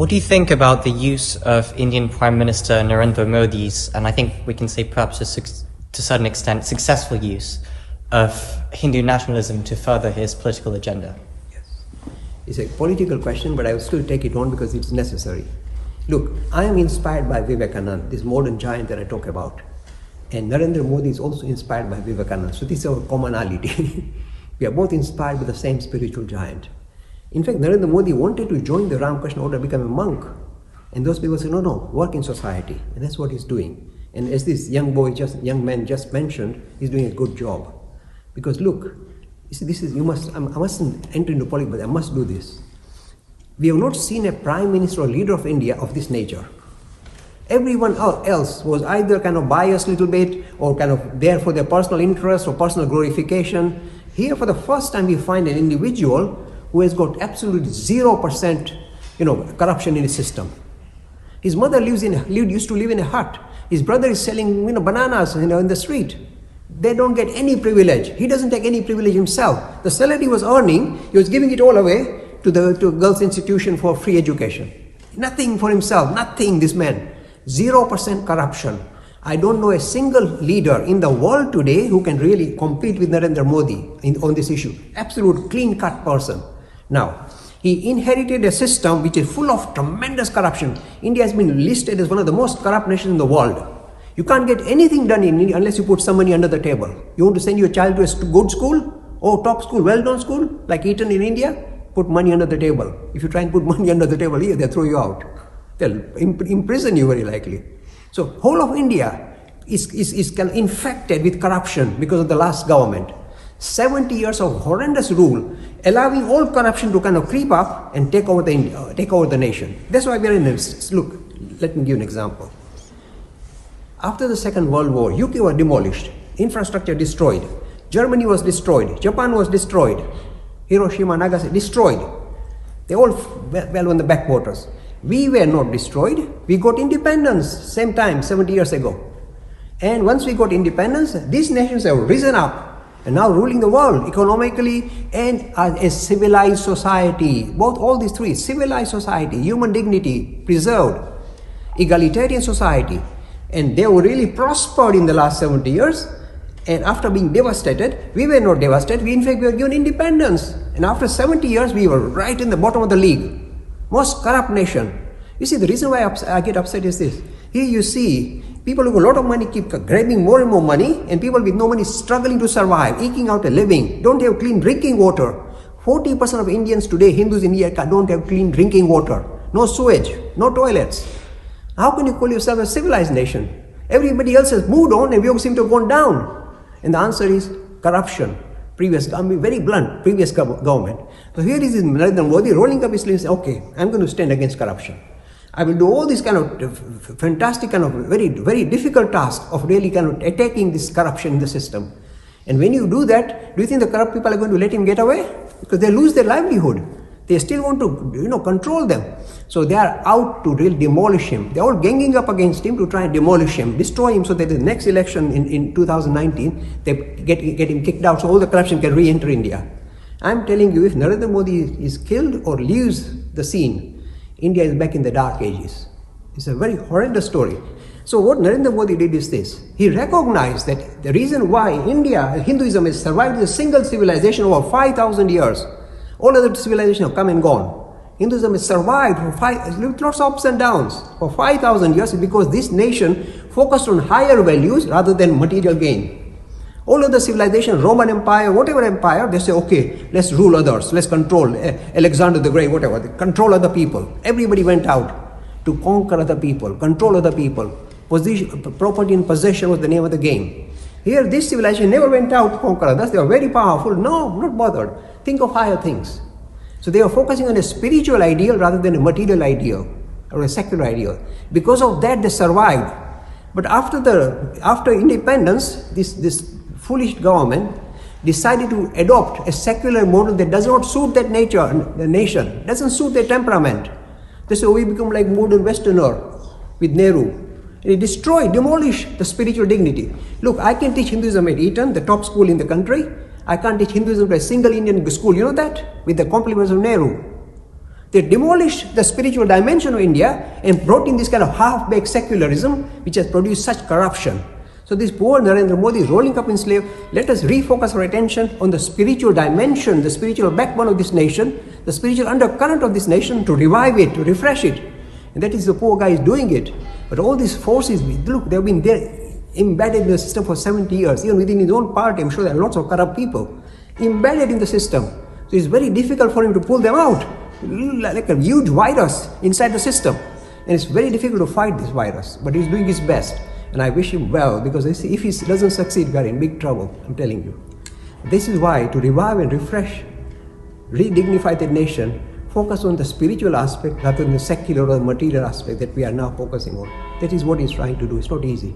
What do you think about the use of Indian Prime Minister Narendra Modi's, and I think we can say perhaps to a certain extent, successful use of Hindu nationalism to further his political agenda? Yes. It's a political question, but I will still take it on because it's necessary. Look, I am inspired by Vivekananda, this modern giant that I talk about. And Narendra Modi is also inspired by Vivekananda. So this is our commonality. We are both inspired by the same spiritual giant. In fact, Narendra Modi wanted to join the Ramakrishna order, become a monk. And those people said, no, no, work in society. And that's what he's doing. And as this young man just mentioned, he's doing a good job. Because look, you see, I mustn't enter into politics, but I must do this. We have not seen a prime minister or leader of India of this nature. Everyone else was either kind of biased a little bit or kind of there for their personal interest or personal glorification. Here, for the first time, we find an individual who has got absolutely 0%, corruption in his system. His mother used to live in a hut. His brother is selling, bananas, in the street. They don't get any privilege. He doesn't take any privilege himself. The salary he was earning, he was giving it all away to girls' institution for free education. Nothing for himself, nothing, this man. 0% corruption. I don't know a single leader in the world today who can really compete with Narendra Modi on this issue. Absolute clean-cut person. Now, he inherited a system which is full of tremendous corruption. India has been listed as one of the most corrupt nations in the world. You can't get anything done in India unless you put some money under the table. You want to send your child to a good school? Oh, top school, well-known school, like Eton in India? Put money under the table. If you try and put money under the table here, they'll throw you out. They'll imprison you very likely. So, whole of India is kind of infected with corruption because of the last government. 70 years of horrendous rule, allowing all corruption to kind of creep up and take over the nation. That's why we are in this. Look, let me give an example. After the Second World War, UK was demolished, infrastructure destroyed, Germany was destroyed, Japan was destroyed, Hiroshima, Nagasaki, destroyed. They all well on the backwaters. We were not destroyed. We got independence, same time, 70 years ago. And once we got independence, these nations have risen up and now ruling the world economically and as a civilized society. All these three, civilized society, human dignity preserved, egalitarian society. And they were really prospered in the last 70 years. And after being devastated, we were not devastated. In fact, we were given independence. And after 70 years, we were right in the bottom of the league. Most corrupt nation. You see, the reason why I get upset is this. Here you see, people who have a lot of money keep grabbing more and more money, and people with no money struggling to survive, eking out a living, don't have clean drinking water. 40% of Indians today, Hindus in India, don't have clean drinking water. No sewage, no toilets. How can you call yourself a civilized nation? Everybody else has moved on and we all seem to have gone down. And the answer is corruption. I'm very blunt, previous government. So here is Narendra Modi rolling up his sleeves and saying, okay, I'm going to stand against corruption. I will do all these kind of fantastic, kind of very, very difficult task of really kind of attacking this corruption in the system. And when you do that, do you think the corrupt people are going to let him get away? Because they lose their livelihood. They still want to, control them. So they are out to really demolish him. They're all ganging up against him to try and demolish him, destroy him, so that the next election in 2019, they get him kicked out so all the corruption can re-enter India. I'm telling you, if Narendra Modi is killed or leaves the scene, India is back in the dark ages. It's a very horrendous story. So what Narendra Modi did is this. He recognized that the reason why Hinduism has survived as a single civilization over 5,000 years, all other civilizations have come and gone. Hinduism has survived with lots of ups and downs for 5,000 years because this nation focused on higher values rather than material gain. All other civilizations, Roman Empire, whatever empire, they say, okay, let's rule others, let's control Alexander the Great, whatever, they control other people. Everybody went out to conquer other people, control other people. Property and possession was the name of the game. Here, this civilization never went out to conquer others. They were very powerful. No, not bothered. Think of higher things. So they are focusing on a spiritual ideal rather than a material ideal or a secular ideal. Because of that, they survived. But after independence, this foolish government decided to adopt a secular model that does not suit that nature, the nation, doesn't suit their temperament. They say, we become like modern Westerner with Nehru. He demolished the spiritual dignity. Look, I can teach Hinduism at Eton, the top school in the country. I can't teach Hinduism to a single Indian school. You know that? With the compliments of Nehru. They demolished the spiritual dimension of India and brought in this kind of half-baked secularism which has produced such corruption. So this poor Narendra Modi is rolling up in slave. Let us refocus our attention on the spiritual dimension, the spiritual backbone of this nation, the spiritual undercurrent of this nation, to revive it, to refresh it. And that is the poor guy is doing it. But all these forces, look, they have been there, embedded in the system for 70 years. Even within his own party, I'm sure there are lots of corrupt people embedded in the system. So it's very difficult for him to pull them out, like a huge virus inside the system. And it's very difficult to fight this virus, but he's doing his best. And I wish him well, because if he doesn't succeed, we are in big trouble, I'm telling you. This is why, to revive and refresh, re-dignify the nation, focus on the spiritual aspect rather than the secular or material aspect that we are now focusing on. That is what he's trying to do. It's not easy.